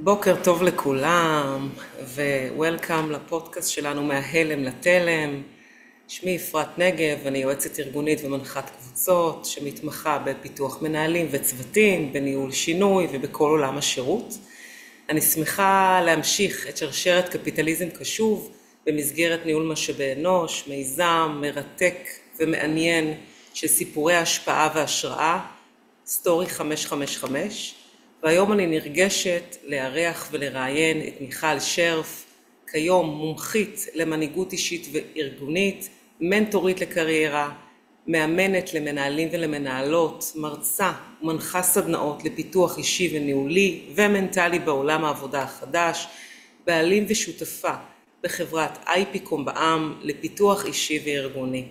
בוקר טוב לכולם, ו-Welcome לפודקאסט שלנו מההלם לתלם. שמי אפרת נגב, אני יועצת ארגונית ומנחת קבוצות, שמתמחה בפיתוח מנהלים וצוותים, בניהול שינוי ובכל עולם השירות. אני שמחה להמשיך את שרשרת קפיטליזם קשוב במסגרת ניהול משאבי אנוש, מיזם מרתק ומעניין של סיפורי השפעה והשראה, סטורי 555, והיום אני נרגשת לארח ולראיין את מיכל שרף, כיום מומחית למנהיגות אישית וארגונית, מנטורית לקריירה, מאמנת למנהלים ולמנהלות, מרצה ומנחה סדנאות לפיתוח אישי וניהולי ומנטלי בעולם העבודה החדש, בעלים ושותפה בחברת איפיקום בע"מ לפיתוח אישי וארגוני.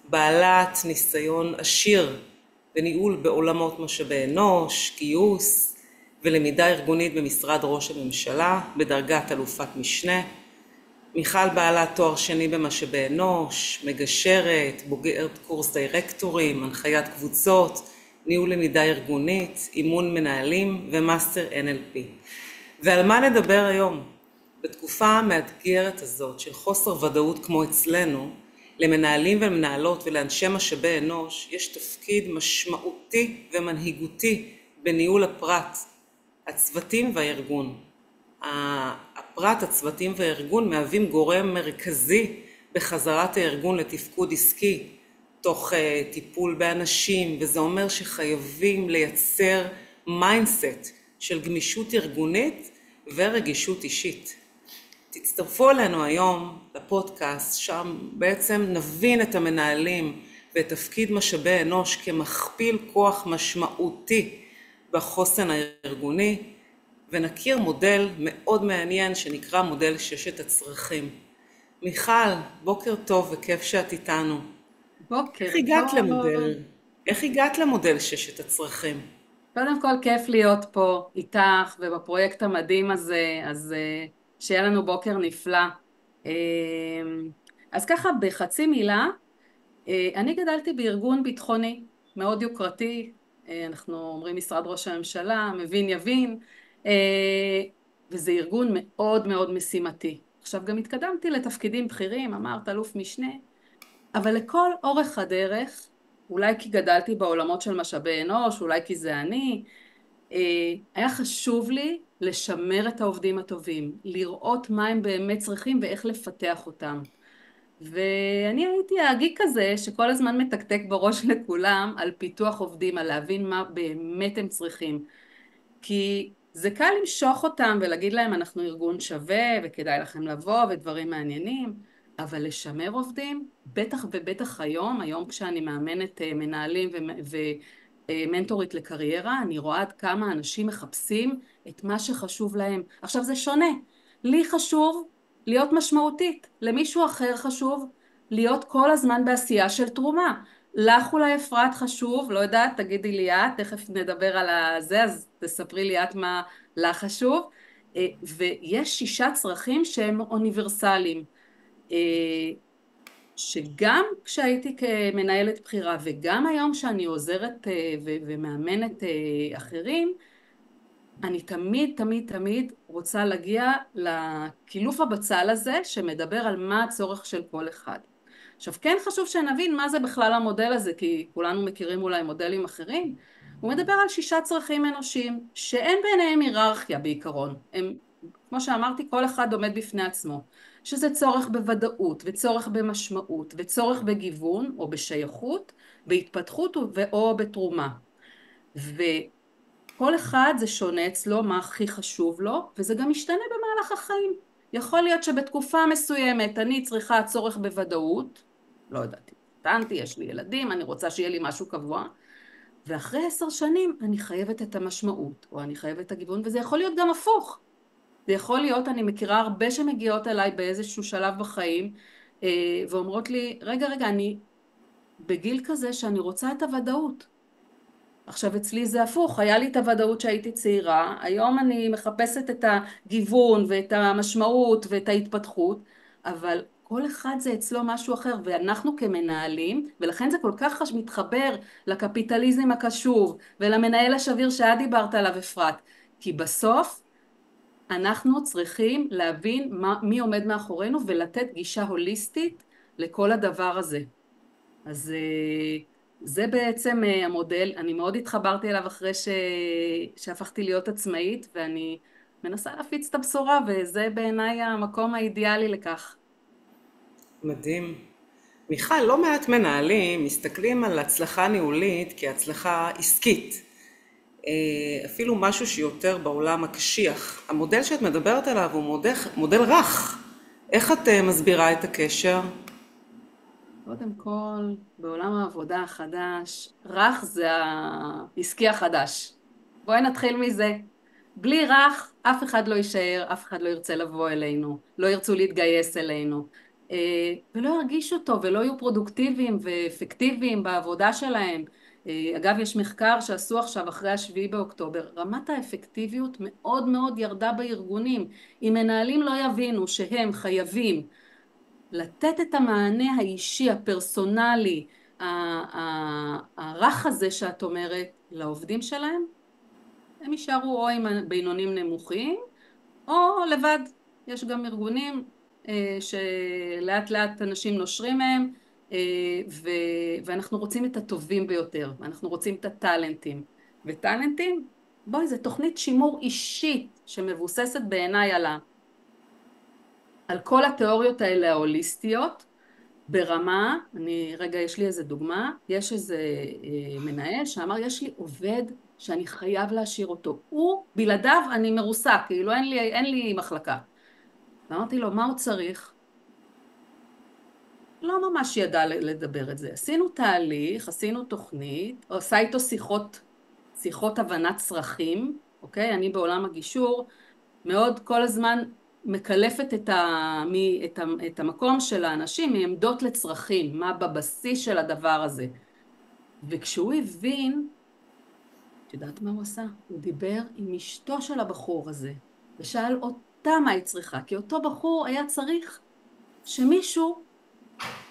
בעלת ניסיון עשיר בניהול בעולמות משאבי אנוש, גיוס ולמידה ארגונית במשרד ראש הממשלה בדרגת אלופת משנה. מיכל בעלת תואר שני במשאבי אנוש, מגשרת, בוגרת קורס דירקטורים, הנחיית קבוצות, ניהול למידה ארגונית, אימון מנהלים ומאסטר NLP. ועל מה נדבר היום? בתקופה המאתגרת הזאת של חוסר ודאות כמו אצלנו, למנהלים ומנהלות ולאנשי משאבי אנוש יש תפקיד משמעותי ומנהיגותי בניהול הפרט, הצוותים והארגון. הפרט, הצוותים והארגון מהווים גורם מרכזי בחזרת הארגון לתפקוד עסקי, תוך טיפול באנשים, וזה אומר שחייבים לייצר מיינדסט של גמישות ארגונית ורגישות אישית. תצטרפו אלינו היום לפודקאסט, שם בעצם נבין את המנהלים ואת תפקיד משאבי אנוש כמכפיל כוח משמעותי בחוסן הארגוני, ונכיר מודל מאוד מעניין שנקרא מודל ששת הצרכים. מיכל, בוקר טוב וכיף שאת איתנו. בוקר איך הגעת טוב. למודל? איך הגעת למודל ששת הצרכים? קודם כל כיף להיות פה איתך ובפרויקט המדהים הזה, אז שיהיה לנו בוקר נפלא. אה, אז ככה בחצי מילה, אני גדלתי בארגון ביטחוני מאוד יוקרתי, אנחנו אומרים משרד ראש הממשלה, מבין יבין, אה, וזה ארגון מאוד מאוד משימתי. עכשיו גם התקדמתי לתפקידים בכירים, אמרת אלוף משנה, אבל לכל אורך הדרך, אולי כי גדלתי בעולמות של משאבי אנוש, אולי כי זה אני, היה חשוב לי לשמר את העובדים הטובים, לראות מה הם באמת צריכים ואיך לפתח אותם. ואני הייתי הגיק כזה שכל הזמן מתקתק בראש לכולם על פיתוח עובדים, על להבין מה באמת הם צריכים. כי זה קל למשוך אותם ולהגיד להם אנחנו ארגון שווה וכדאי לכם לבוא ודברים מעניינים, אבל לשמר עובדים, בטח ובטח היום כשאני מאמנת מנהלים ומנטורית לקריירה, אני רואה עד כמה אנשים מחפשים את מה שחשוב להם. עכשיו זה שונה, לי חשוב להיות משמעותית, למישהו אחר חשוב להיות כל הזמן בעשייה של תרומה. לך אולי אפרת חשוב, לא יודעת, תגידי לי את, תכף נדבר על הזה, אז תספרי לי את מה לך חשוב. ויש 6 צרכים שהם אוניברסליים, אה, שגם כשהייתי כמנהלת בחירה וגם היום שאני עוזרת ומאמנת אחרים, אני תמיד תמיד תמיד רוצה להגיע לקילוף הבצל הזה שמדבר על מה הצורך של כל אחד. עכשיו כן חשוב שנבין מה זה בכלל המודל הזה, כי כולנו מכירים אולי מודלים אחרים. הוא מדבר על 6 צרכים אנושיים שאין ביניהם היררכיה בעיקרון. הם, כמו שאמרתי, כל אחד עומד בפני עצמו, שזה צורך בוודאות וצורך במשמעות וצורך בגיוון או בשייכות, בהתפתחות או בתרומה. כל אחד זה שונה אצלו, מה הכי חשוב לו, וזה גם משתנה במהלך החיים. יכול להיות שבתקופה מסוימת אני צריכה צורך בוודאות, לא יודעת, התחתנתי, יש לי ילדים, אני רוצה שיהיה לי משהו קבוע, ואחרי 10 שנים אני חייבת את המשמעות, או אני חייבת את הגיוון, וזה יכול להיות גם הפוך. זה יכול להיות, אני מכירה הרבה שמגיעות אליי באיזשהו שלב בחיים, ואומרות לי, רגע, אני בגיל כזה שאני רוצה את הוודאות. עכשיו אצלי זה הפוך, היה לי את הוודאות שהייתי צעירה, היום אני מחפשת את הגיוון ואת המשמעות ואת ההתפתחות, אבל כל אחד זה אצלו משהו אחר, ואנחנו כמנהלים, ולכן זה כל כך מתחבר לקפיטליזם הקשוב ולמנהל השביר שאת דיברת עליו אפרת, כי בסוף אנחנו צריכים להבין מי עומד מאחורינו ולתת גישה הוליסטית לכל הדבר הזה. אז זה בעצם המודל. אני מאוד התחברתי אליו אחרי שהפכתי להיות עצמאית, ואני מנסה להפיץ את הבשורה, וזה בעיניי המקום האידיאלי לכך. מדהים. מיכל, לא מעט מנהלים מסתכלים על הצלחה ניהולית כהצלחה עסקית. אפילו משהו שיותר בעולם הקשיח. המודל שאת מדברת עליו הוא מודל רך. איך את מסבירה את הקשר? קודם כל, בעולם העבודה החדש, רך זה העסקי החדש. בואי נתחיל מזה. בלי רך, אף אחד לא יישאר, אף אחד לא ירצה לבוא אלינו, לא ירצו להתגייס אלינו, ולא ירגישו טוב ולא יהיו פרודוקטיביים ואפקטיביים בעבודה שלהם. אגב, יש מחקר שעשו עכשיו אחרי השביעי באוקטובר, רמת האפקטיביות מאוד מאוד ירדה בארגונים. אם מנהלים לא יבינו שהם חייבים לתת את המענה האישי, הפרסונלי, הרך הזה שאת אומרת לעובדים שלהם, הם יישארו או עם בינונים נמוכים, או לבד. יש גם ארגונים שלאט לאט אנשים נושרים מהם, ואנחנו רוצים את הטובים ביותר, ואנחנו רוצים את הטלנטים. וטלנטים, בואי, זה תוכנית שימור אישית שמבוססת בעיניי על כל התיאוריות האלה ההוליסטיות, ברמה, רגע, יש לי איזה דוגמה, יש איזה מנהל שאמר, יש לי עובד שאני חייב להשאיר אותו. הוא, בלעדיו אני מרוסק, כאילו אין לי מחלקה. ואמרתי לו, מה הוא צריך? לא ממש ידע לדבר את זה. עשינו תהליך, עשינו תוכנית, עושה איתו שיחות הבנת צרכים, אוקיי? אני בעולם הגישור, מאוד כל הזמן מקלפת את המקום של האנשים מעמדות לצרכים, מה בבסיס של הדבר הזה. וכשהוא הבין, את יודעת מה הוא עשה? הוא דיבר עם אשתו של הבחור הזה, ושאל אותה מה היא צריכה, כי אותו בחור היה צריך שמישהו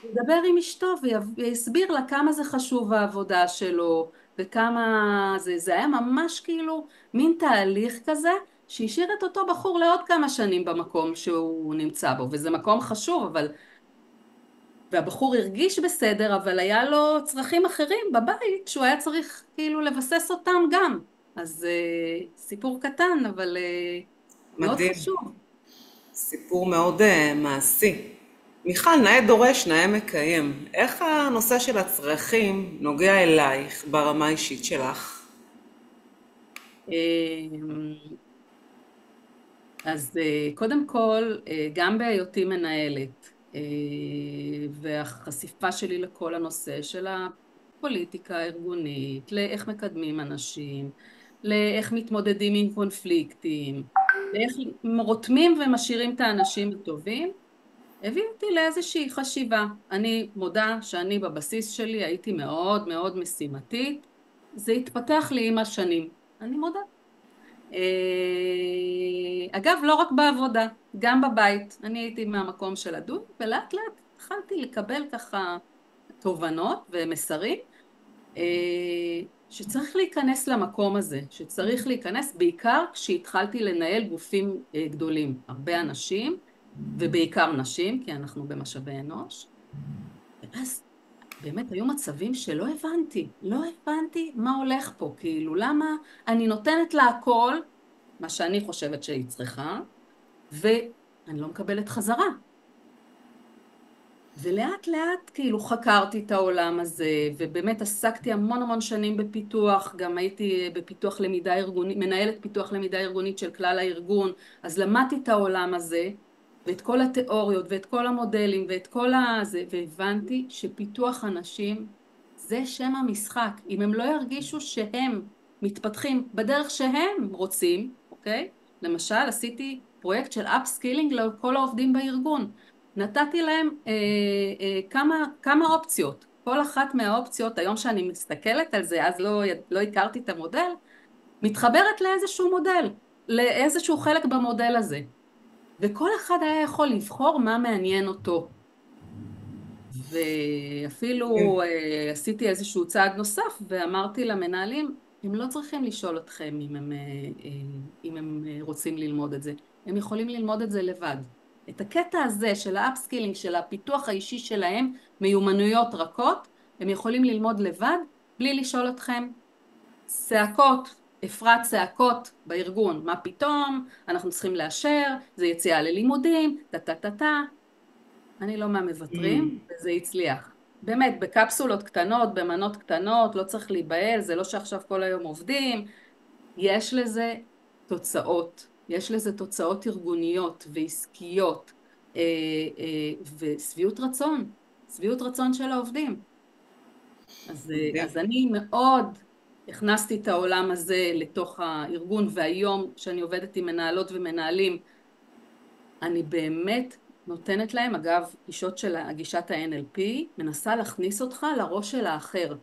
ידבר עם אשתו ויסביר לה כמה זה חשוב העבודה שלו, וכמה זה היה ממש כאילו מין תהליך כזה, שהשאיר את אותו בחור לעוד כמה שנים במקום שהוא נמצא בו, וזה מקום חשוב, והבחור הרגיש בסדר, אבל היה לו צרכים אחרים בבית, שהוא היה צריך כאילו לבסס אותם גם. אז סיפור קטן, אבל מאוד מדהים. חשוב. סיפור מאוד מעשי. מיכל, נאה דורש, נאה מקיים. איך הנושא של הצרכים נוגע אלייך ברמה האישית שלך? אז קודם כל, גם בהיותי מנהלת, והחשיפה שלי לכל הנושא של הפוליטיקה הארגונית, לאיך מקדמים אנשים, לאיך מתמודדים עם קונפליקטים, לאיך רותמים ומשאירים את האנשים הטובים, הביא אותי לאיזושהי חשיבה. אני מודה שאני בבסיס שלי הייתי מאוד מאוד משימתית, זה התפתח לי עם השנים, אני מודה. אגב, לא רק בעבודה, גם בבית. אני הייתי מהמקום של הדוד, ולאט לאט התחלתי לקבל ככה תובנות ומסרים, שצריך להיכנס למקום הזה, שצריך להיכנס בעיקר כשהתחלתי לנהל גופים גדולים, הרבה אנשים, ובעיקר נשים, כי אנחנו במשאבי אנוש. ואז באמת היו מצבים שלא הבנתי, לא הבנתי מה הולך פה, כאילו למה אני נותנת לה הכל, מה שאני חושבת שהיא צריכה, ואני לא מקבלת חזרה. ולאט לאט כאילו חקרתי את העולם הזה, ובאמת עסקתי המון המון שנים בפיתוח, גם הייתי בפיתוח למידה ארגונית, מנהלת פיתוח למידה ארגונית של כלל הארגון, אז למדתי את העולם הזה, ואת כל התיאוריות, ואת כל המודלים, ואת כל הזה, והבנתי שפיתוח אנשים זה שם המשחק. אם הם לא ירגישו שהם מתפתחים בדרך שהם רוצים, אוקיי? למשל, עשיתי פרויקט של אפסקילינג לכל העובדים בארגון. נתתי להם כמה אופציות. כל אחת מהאופציות, היום שאני מסתכלת על זה, אז לא הכרתי את המודל, מתחברת לאיזשהו מודל, לאיזשהו חלק במודל הזה. וכל אחד היה יכול לבחור מה מעניין אותו. ואפילו עשיתי איזשהו צעד נוסף, ואמרתי למנהלים, הם לא צריכים לשאול אתכם אם הם רוצים ללמוד את זה. הם יכולים ללמוד את זה לבד. את הקטע הזה של האפסקילינג, של הפיתוח האישי שלהם, מיומנויות רכות, הם יכולים ללמוד לבד, בלי לשאול אתכם. צעקות, אפרת צעקות בארגון, מה פתאום, אנחנו צריכים לאשר, זה יציאה ללימודים, טה. אני לא מהמוותרים, Mm, וזה הצליח. באמת, בקפסולות קטנות, במנות קטנות, לא צריך להיבהל, זה לא שעכשיו כל היום עובדים, יש לזה תוצאות, יש לזה תוצאות ארגוניות ועסקיות, ושביעות רצון, שביעות רצון של העובדים. מדהים. אז אני מאוד הכנסתי את העולם הזה לתוך הארגון, והיום כשאני עובדת עם מנהלות ומנהלים, אני באמת נותנת להם, אגב, גישות של גישת ה-NLP, מנסה להכניס אותך לראש של האחר.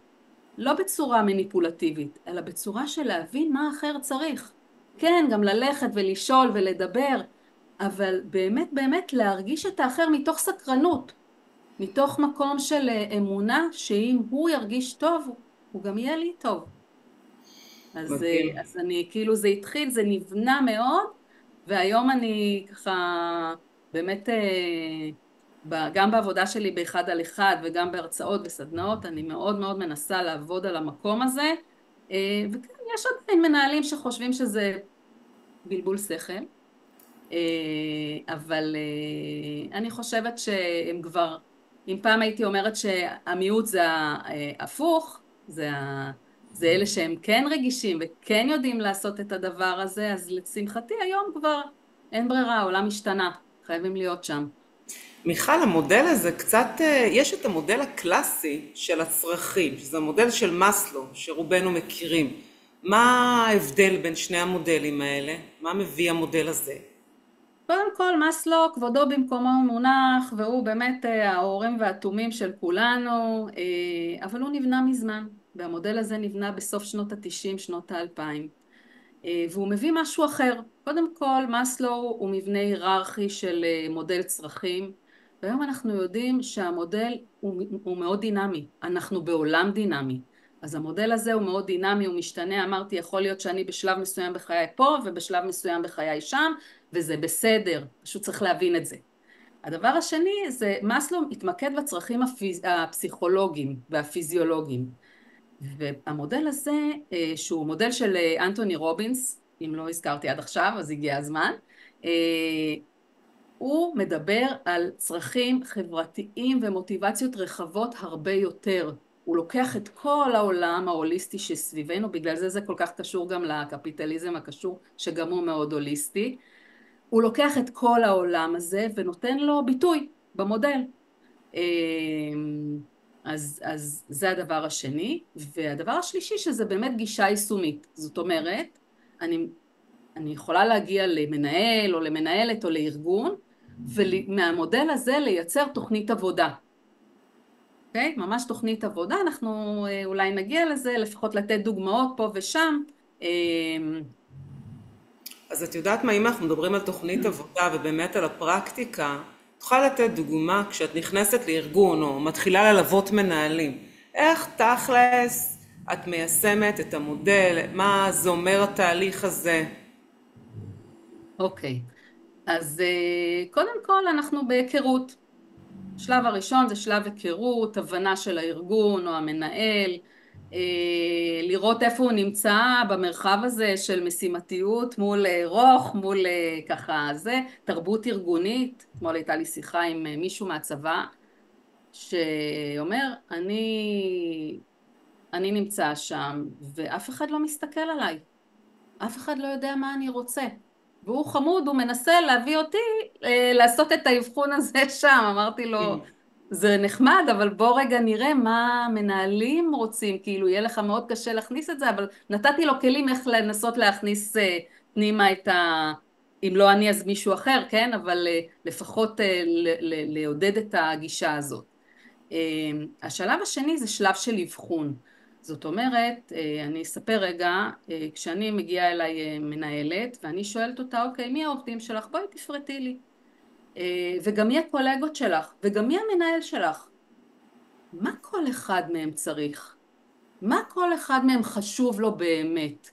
לא בצורה מניפולטיבית, אלא בצורה של להבין מה האחר צריך. כן, גם ללכת ולשאול ולדבר, אבל באמת באמת להרגיש את האחר מתוך סקרנות, מתוך מקום של אמונה שאם הוא ירגיש טוב, הוא גם יהיה לי טוב. מדהים. אז אני, כאילו זה התחיל, זה נבנה מאוד, והיום אני ככה, באמת, גם בעבודה שלי באחד על אחד, וגם בהרצאות וסדנאות, אני מאוד מאוד מנסה לעבוד על המקום הזה, וכן, יש עדיין מנהלים שחושבים שזה בלבול שכל, אבל אני חושבת שהם כבר, אם פעם הייתי אומרת שהמיעוט זה ההפוך, זה אלה שהם כן רגישים וכן יודעים לעשות את הדבר הזה, אז לשמחתי היום כבר אין ברירה, העולם השתנה, חייבים להיות שם. מיכל, המודל הזה קצת, יש את המודל הקלאסי של הצרכים, שזה המודל של מאסלו, שרובנו מכירים. מה ההבדל בין שני המודלים האלה? מה מביא המודל הזה? קודם כל, מאסלו, כבודו במקומו מונח, והוא באמת האורים והתומים של כולנו, אבל הוא נבנה מזמן, והמודל הזה נבנה בסוף שנות ה-90, שנות ה-2000. והוא מביא משהו אחר. קודם כל, מאסלו הוא מבנה היררכי של מודל צרכים, והיום אנחנו יודעים שהמודל הוא מאוד דינמי, אנחנו בעולם דינמי. אז המודל הזה הוא מאוד דינמי, הוא משתנה, אמרתי, יכול להיות שאני בשלב מסוים בחיי פה ובשלב מסוים בחיי שם, וזה בסדר, פשוט צריך להבין את זה. הדבר השני זה מאסלו התמקד בצרכים הפסיכולוגיים והפיזיולוגיים. והמודל הזה, שהוא מודל של אנטוני רובינס, אם לא הזכרתי עד עכשיו, אז הגיע הזמן, הוא מדבר על צרכים חברתיים ומוטיבציות רחבות הרבה יותר. הוא לוקח את כל העולם ההוליסטי שסביבנו, בגלל זה כל כך קשור גם לקפיטליזם הקשור, שגם הוא מאוד הוליסטי. הוא לוקח את כל העולם הזה ונותן לו ביטוי במודל. אז זה הדבר השני, והדבר השלישי שזה באמת גישה יישומית. זאת אומרת, אני יכולה להגיע למנהל או למנהלת או לארגון, ומהמודל הזה לייצר תוכנית עבודה. אוקיי? ממש תוכנית עבודה, אנחנו אולי נגיע לזה, לפחות לתת דוגמאות פה ושם. אז את יודעת מה, אם אנחנו מדברים על תוכנית עבודה ובאמת על הפרקטיקה, תוכל לתת דוגמה כשאת נכנסת לארגון או מתחילה ללוות מנהלים. איך תכלס את מיישמת את המודל, מה זה אומר התהליך הזה? אוקיי, אז קודם כל אנחנו בהיכרות. השלב הראשון זה שלב היכרות, הבנה של הארגון או המנהל, לראות איפה הוא נמצא במרחב הזה של משימתיות מול רוך, מול ככה זה, תרבות ארגונית. אתמול הייתה לי שיחה עם מישהו מהצבא שאומר, אני נמצא שם ואף אחד לא מסתכל עליי, אף אחד לא יודע מה אני רוצה. והוא חמוד, הוא מנסה להביא אותי לעשות את האבחון הזה שם. אמרתי לו, זה נחמד, אבל בוא רגע נראה מה מנהלים רוצים, כאילו יהיה לך מאוד קשה להכניס את זה, אבל נתתי לו כלים איך לנסות להכניס פנימה את אם לא אני אז מישהו אחר, כן? אבל לפחות לעודד את הגישה הזאת. השלב השני זה שלב של אבחון. זאת אומרת, אני אספר רגע, כשאני מגיעה אליי מנהלת ואני שואלת אותה, אוקיי, מי העובדים שלך? בואי תפרטי לי. וגם מי הקולגות שלך, וגם מי המנהל שלך. מה כל אחד מהם צריך? מה כל אחד מהם חשוב לו באמת,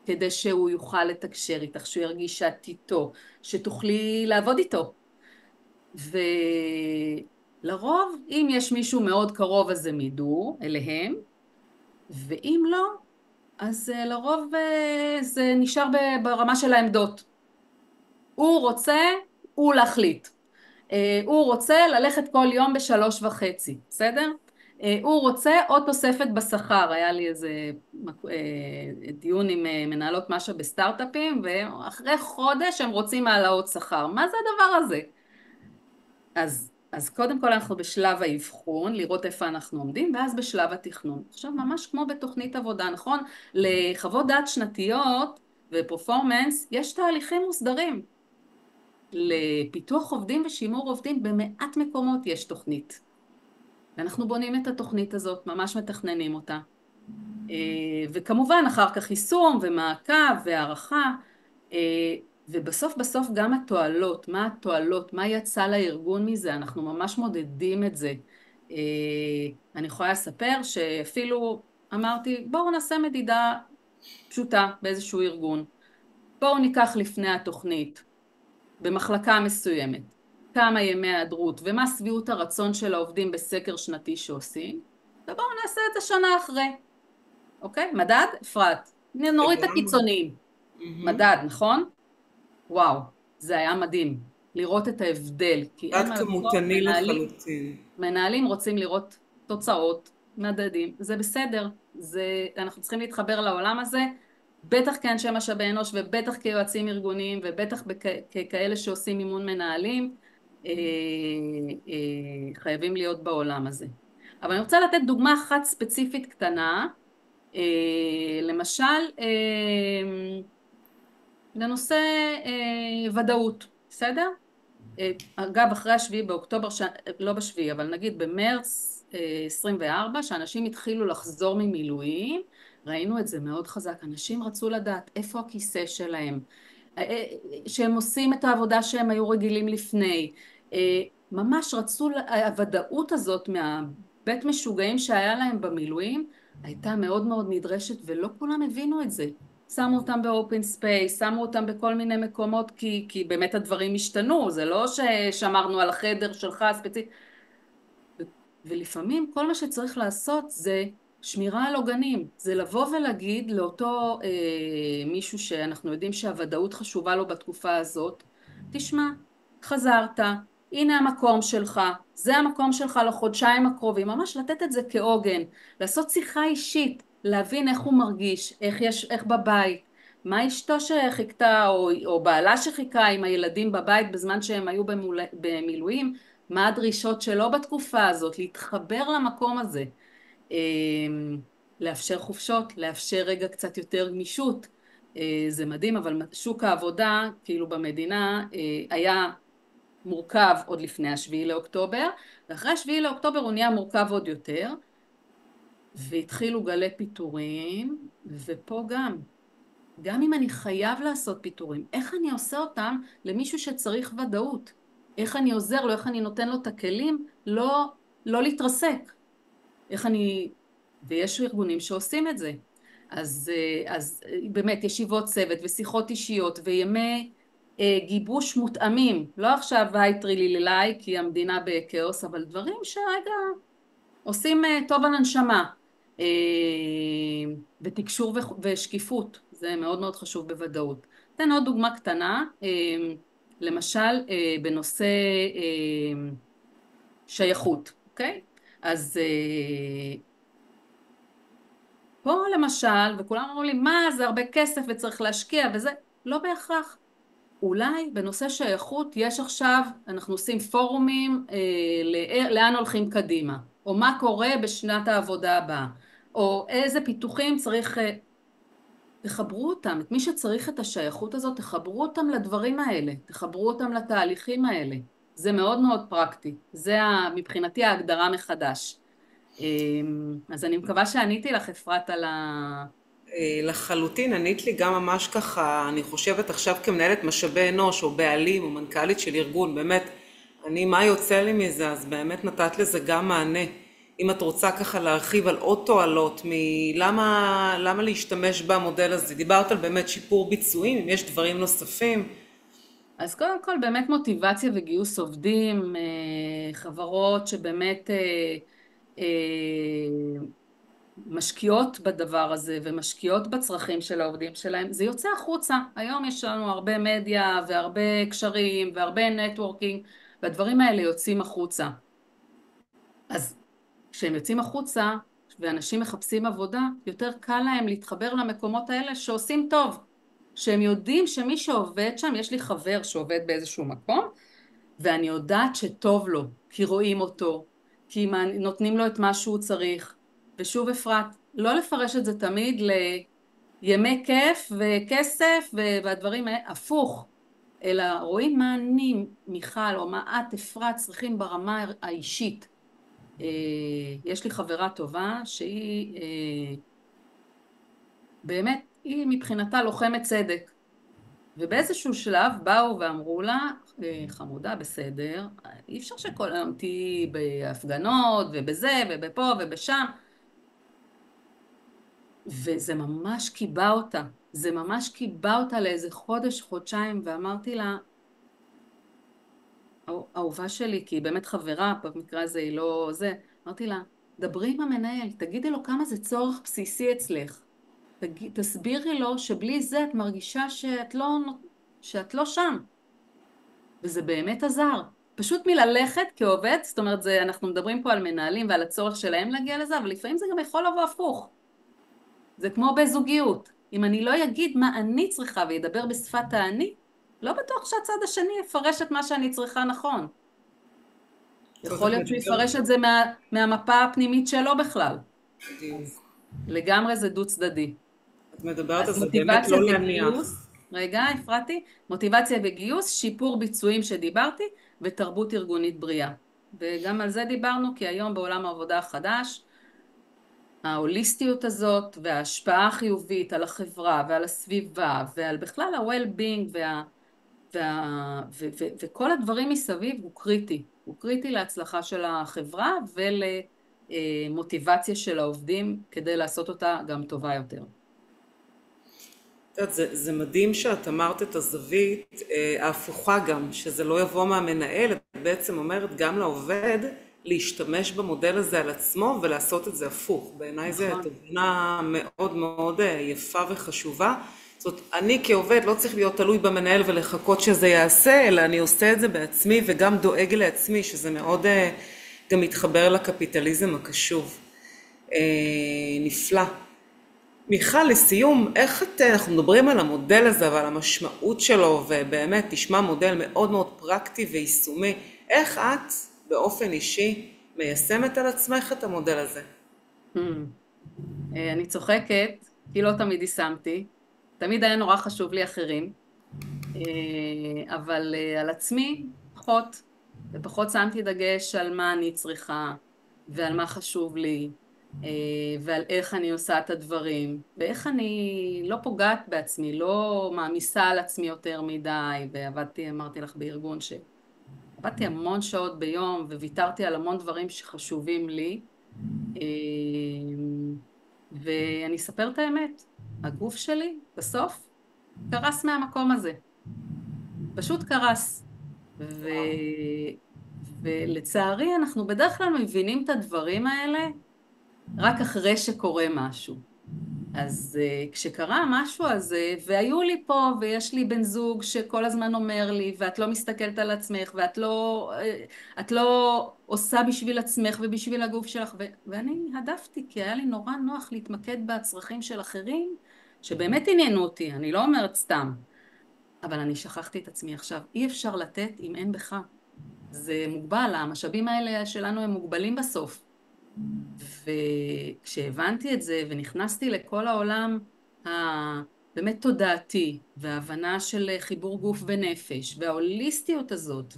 כדי שהוא יוכל לתקשר איתך, שהוא ירגיש שאת איתו, שתוכלי לעבוד איתו. ולרוב, אם יש מישהו מאוד קרוב, אז הם ידעו אליהם, ואם לא, אז לרוב זה נשאר ברמה של העמדות. הוא רוצה, הוא להחליט. הוא רוצה ללכת כל יום ב3:30, בסדר? הוא רוצה עוד תוספת בשכר, היה לי איזה דיון עם מנהלות משהו בסטארט-אפים, ואחרי חודש הם רוצים העלאות שכר. מה זה הדבר הזה? אז קודם כל אנחנו בשלב האבחון, לראות איפה אנחנו עומדים, ואז בשלב התכנון. עכשיו ממש כמו בתוכנית עבודה, נכון? לחוות דעת שנתיות ופרפורמנס יש תהליכים מוסדרים. לפיתוח עובדים ושימור עובדים במעט מקומות יש תוכנית. ואנחנו בונים את התוכנית הזאת, ממש מתכננים אותה. וכמובן אחר כך יישום ומעקב והערכה, ובסוף בסוף גם התועלות, מה התועלות, מה יצא לארגון מזה, אנחנו ממש מודדים את זה. אני יכולה לספר שאפילו אמרתי, בואו נעשה מדידה פשוטה באיזשהו ארגון. בואו ניקח לפני התוכנית, במחלקה מסוימת, כמה ימי היעדרות ומה שביעות הרצון של העובדים בסקר שנתי שעושים, ובואו נעשה את זה שנה אחרי. אוקיי? מדד? אפרת. נוריד את לגמרי. הקיצוניים. מדד, נכון? וואו, זה היה מדהים. לראות את ההבדל, כי עד הם בסוף כמותני לחלוטין. מנהלים רוצים לראות תוצאות, מדדים, זה בסדר. אנחנו צריכים להתחבר לעולם הזה, בטח כאנשי משאבי אנוש ובטח כיועצים ארגוניים ובטח ככאלה שעושים מימון מנהלים, חייבים להיות בעולם הזה. אבל אני רוצה לתת דוגמה אחת ספציפית קטנה, למשל לנושא ודאות, בסדר? אגב, אחרי השביעי באוקטובר, לא בשביעי, אבל נגיד במרץ 24, שאנשים התחילו לחזור ממילואים, ראינו את זה מאוד חזק. אנשים רצו לדעת איפה הכיסא שלהם, שהם עושים את העבודה שהם היו רגילים לפני. ממש רצו, הוודאות הזאת מהבית משוגעים שהיה להם במילואים, הייתה מאוד מאוד נדרשת, ולא כולם הבינו את זה. שמו אותם באופן ספייס, שמו אותם בכל מיני מקומות, כי באמת הדברים השתנו, זה לא ששמרנו על החדר שלך הספציפי. ולפעמים כל מה שצריך לעשות זה שמירה על עוגנים, זה לבוא ולהגיד לאותו מישהו שאנחנו יודעים שהוודאות חשובה לו בתקופה הזאת, תשמע, חזרת, הנה המקום שלך, זה המקום שלך לחודשיים הקרובים, ממש לתת את זה כעוגן, לעשות שיחה אישית, להבין איך הוא מרגיש, איך בבית, מה אשתו שחיכתה או בעלה שחיכה עם הילדים בבית בזמן שהם היו במילואים, מה הדרישות שלו בתקופה הזאת, להתחבר למקום הזה, לאפשר חופשות, לאפשר רגע קצת יותר גמישות, זה מדהים, אבל שוק העבודה כאילו במדינה היה מורכב עוד לפני השביעי לאוקטובר, ואחרי השביעי לאוקטובר הוא נהיה מורכב עוד יותר, והתחילו גלי פיטורים, ופה גם אם אני חייב לעשות פיטורים, איך אני עושה אותם למישהו שצריך ודאות? איך אני עוזר לו, איך אני נותן לו את הכלים, לא להתרסק. ויש ארגונים שעושים את זה. אז באמת ישיבות צוות ושיחות אישיות וימי גיבוש מותאמים, לא עכשיו היי טרילילי כי המדינה בכאוס, אבל דברים שרגע עושים טוב על הנשמה. ותקשור ושקיפות, זה מאוד מאוד חשוב בוודאות. אתן עוד דוגמה קטנה, למשל בנושא שייכות, אוקיי? אז פה למשל, וכולם אמרו לי, מה זה הרבה כסף וצריך להשקיע וזה, לא בהכרח. אולי בנושא שייכות יש עכשיו, אנחנו עושים פורומים לאן הולכים קדימה, או מה קורה בשנת העבודה הבאה, או איזה פיתוחים צריך, תחברו אותם, את מי שצריך את השייכות הזאת, תחברו אותם לדברים האלה, תחברו אותם לתהליכים האלה. זה מאוד מאוד פרקטי, זה מבחינתי ההגדרה מחדש. אז אני מקווה שעניתי לך אפרת על לחלוטין, ענית לי גם ממש ככה, אני חושבת עכשיו כמנהלת משאבי אנוש או בעלים או מנכ"לית של ארגון, באמת, מה יוצא לי מזה, אז באמת נתת לזה גם מענה. אם את רוצה ככה להרחיב על עוד תועלות, למה להשתמש במודל הזה? דיברת על באמת שיפור ביצועים, אם יש דברים נוספים. אז קודם כל באמת מוטיבציה וגיוס עובדים, חברות שבאמת אה, משקיעות בדבר הזה ומשקיעות בצרכים של העובדים שלהם, זה יוצא החוצה. היום יש לנו הרבה מדיה והרבה קשרים והרבה נטוורקינג, והדברים האלה יוצאים החוצה. אז כשהם יוצאים החוצה ואנשים מחפשים עבודה, יותר קל להם להתחבר למקומות האלה שעושים טוב. שהם יודעים שמי שעובד שם, יש לי חבר שעובד באיזשהו מקום, ואני יודעת שטוב לו, כי רואים אותו, כי נותנים לו את מה שהוא צריך. ושוב אפרת, לא לפרש את זה תמיד לימי כיף וכסף והדברים האלה, הפוך, אלא רואים מה אני, מיכל, או מה את, אפרת, צריכים ברמה האישית. יש לי חברה טובה שהיא באמת, היא מבחינתה לוחמת צדק. ובאיזשהו שלב באו ואמרו לה, חמודה, בסדר, אי אפשר שכל היום תהיי בהפגנות ובזה ובפה ובשם. וזה ממש קיבע אותה. זה ממש קיבע אותה לאיזה חודש, חודשיים, ואמרתי לה, אהובה שלי, כי היא באמת חברה, במקרה הזה היא לא זה, אמרתי לה, דברי עם המנהל, תגידי לו כמה זה צורך בסיסי אצלך. תסבירי לו שבלי זה את מרגישה שאת לא שם. וזה באמת עזר. פשוט מללכת כעובד, זאת אומרת, אנחנו מדברים פה על מנהלים ועל הצורך שלהם להגיע לזה, אבל לפעמים זה גם יכול לבוא הפוך. זה כמו בזוגיות. אם אני לא אגיד מה אני צריכה וידבר בשפת האני, לא בטוח שהצד השני יפרש את מה שאני צריכה נכון. יכול להיות שהוא יפרש את זה מהמפה הפנימית שלו בכלל. בדיוק. לגמרי זה דו צדדי. את מדברת על אז זה באמת מוטיבציה לא וגיוס, להניח. רגע, הפרעתי, מוטיבציה וגיוס, שיפור ביצועים שדיברתי, ותרבות ארגונית בריאה. וגם על זה דיברנו, כי היום בעולם העבודה החדש, ההוליסטיות הזאת וההשפעה החיובית על החברה ועל הסביבה ועל בכלל ה-well-being וכל הדברים מסביב הוא קריטי. הוא קריטי להצלחה של החברה ולמוטיבציה של העובדים כדי לעשות אותה גם טובה יותר. את יודעת, זה מדהים שאת אמרת את הזווית ההפוכה גם, שזה לא יבוא מהמנהל, את בעצם אומרת גם לעובד להשתמש במודל הזה על עצמו ולעשות את זה הפוך. בעיניי זו תובנה מאוד מאוד יפה וחשובה. זאת אומרת, אני כעובד לא צריך להיות תלוי במנהל ולחכות שזה יעשה, אלא אני עושה את זה בעצמי וגם דואג לעצמי, שזה מאוד גם מתחבר לקפיטליזם הקשוב. נפלא. מיכל, לסיום, אנחנו מדברים על המודל הזה ועל המשמעות שלו, ובאמת תשמע מודל מאוד מאוד פרקטי ויישומי. איך את באופן אישי מיישמת על עצמך את המודל הזה? אני צוחקת, כי לא תמיד יישמתי. תמיד היה נורא חשוב לי אחרים, אבל על עצמי פחות, ופחות שמתי דגש על מה אני צריכה, ועל מה חשוב לי, ועל איך אני עושה את הדברים, ואיך אני לא פוגעת בעצמי, לא מעמיסה על עצמי יותר מדי, ועבדתי, אמרתי לך, בארגון שעבדתי המון שעות ביום, וויתרתי על המון דברים שחשובים לי, ואני אספר את האמת, הגוף שלי בסוף קרס מהמקום הזה, פשוט קרס. ולצערי אנחנו בדרך כלל מבינים את הדברים האלה רק אחרי שקורה משהו. אז כשקרה משהו הזה, והיו לי פה, ויש לי בן זוג שכל הזמן אומר לי, ואת לא מסתכלת על עצמך, את לא עושה בשביל עצמך ובשביל הגוף שלך, ואני הדפתי, כי היה לי נורא נוח להתמקד בצרכים של אחרים, שבאמת עניינו אותי, אני לא אומרת סתם, אבל אני שכחתי את עצמי עכשיו. אי אפשר לתת אם אין בך. זה מוגבל, המשאבים האלה שלנו הם מוגבלים בסוף. וכשהבנתי את זה ונכנסתי לכל העולם הבאמת תודעתי וההבנה של חיבור גוף ונפש וההוליסטיות הזאת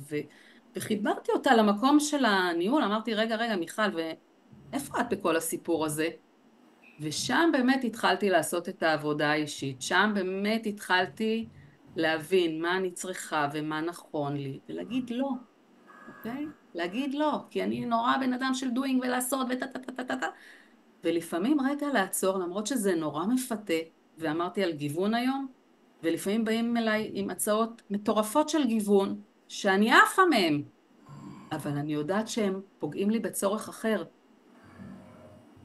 וחיברתי אותה למקום של הניהול, אמרתי רגע מיכל, ואיפה את בכל הסיפור הזה? ושם באמת התחלתי לעשות את העבודה האישית, שם באמת התחלתי להבין מה אני צריכה ומה נכון לי ולהגיד לא. אוקיי? להגיד לא, כי אני נורא בן אדם של doing ולעשות וטה. ולפעמים רגע לעצור, למרות שזה נורא מפתה, ואמרתי על גיוון היום, ולפעמים באים אליי עם הצעות מטורפות של גיוון, שאני עפה מהם, אבל אני יודעת שהם פוגעים לי בצורך אחר,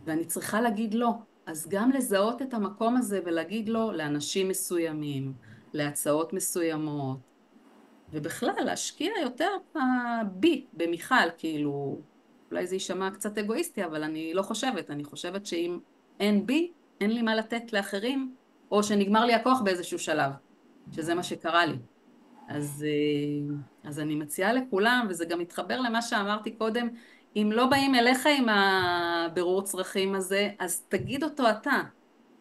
ואני צריכה להגיד לא. אז גם לזהות את המקום הזה ולהגיד לא לאנשים מסוימים, להצעות מסוימות, ובכלל להשקיע יותר בי, במיכל, כאילו, אולי זה יישמע קצת אגואיסטי, אבל אני לא חושבת, אני חושבת שאם אין בי, אין לי מה לתת לאחרים, או שנגמר לי הכוח באיזשהו שלב, שזה מה שקרה לי. אז אני מציעה לכולם, וזה גם מתחבר למה שאמרתי קודם, אם לא באים אליך עם הבירור צרכים הזה, אז תגיד אותו אתה.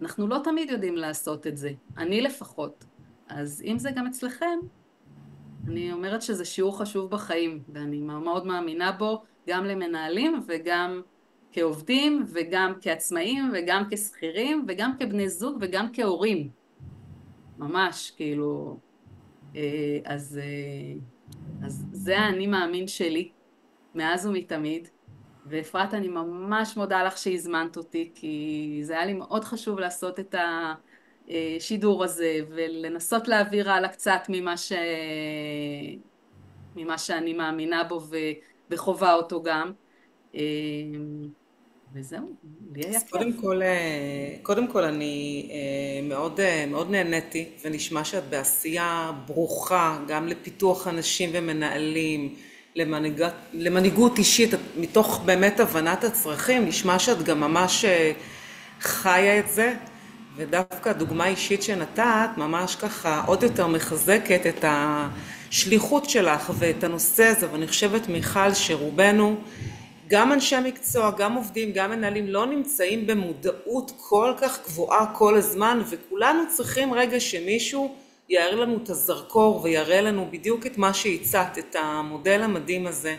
אנחנו לא תמיד יודעים לעשות את זה, אני לפחות. אז אם זה גם אצלכם, אני אומרת שזה שיעור חשוב בחיים, ואני מאוד מאמינה בו, גם למנהלים וגם כעובדים וגם כעצמאים וגם כשכירים וגם כבני זוג וגם כהורים. ממש, כאילו, אז זה האני מאמין שלי, מאז ומתמיד. ואפרת, אני ממש מודה לך שהזמנת אותי, כי זה היה לי מאוד חשוב לעשות את השידור הזה, ולנסות להעביר הלאה קצת ממה שאני מאמינה בו וחובה אותו גם. אה, וזהו, לי היה אז כיף. קודם כל אני מאוד נהניתי, ונשמע שאת בעשייה ברוכה גם לפיתוח אנשים ומנהלים, למנהיגות אישית, מתוך באמת הבנת הצרכים, נשמע שאת גם ממש חיה את זה, ודווקא הדוגמה האישית שנתת ממש ככה עוד יותר מחזקת את השליחות שלך ואת הנושא הזה, ואני חושבת מיכל שרובנו גם אנשי מקצוע, גם עובדים, גם מנהלים, לא נמצאים במודעות כל כך גבוהה כל הזמן, וכולנו צריכים רגע שמישהו יאיר לנו את הזרקור ויראה לנו בדיוק את מה שהצעת, את המודל המדהים הזה.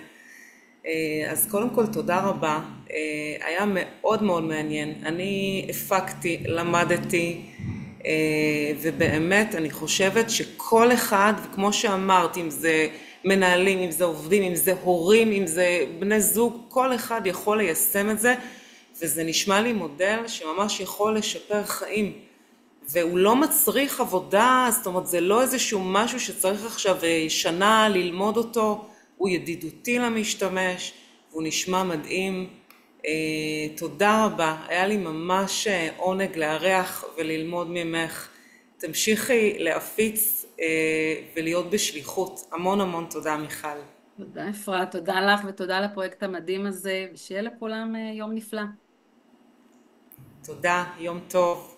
אז קודם כל תודה רבה, היה מאוד מאוד מעניין, אני הפקתי, למדתי, ובאמת אני חושבת שכל אחד, וכמו שאמרת, אם זה מנהלים, אם זה עובדים, אם זה הורים, אם זה בני זוג, כל אחד יכול ליישם את זה, וזה נשמע לי מודל שממש יכול לשפר חיים, והוא לא מצריך עבודה, זאת אומרת זה לא איזשהו משהו שצריך עכשיו שנה ללמוד אותו, הוא ידידותי למשתמש, והוא נשמע מדהים. תודה רבה, היה לי ממש עונג לארח וללמוד ממך. תמשיכי להפיץ ולהיות בשליחות. המון המון תודה מיכל. תודה אפרת, תודה לך ותודה לפרויקט המדהים הזה, ושיהיה לכולם יום נפלא. תודה, יום טוב.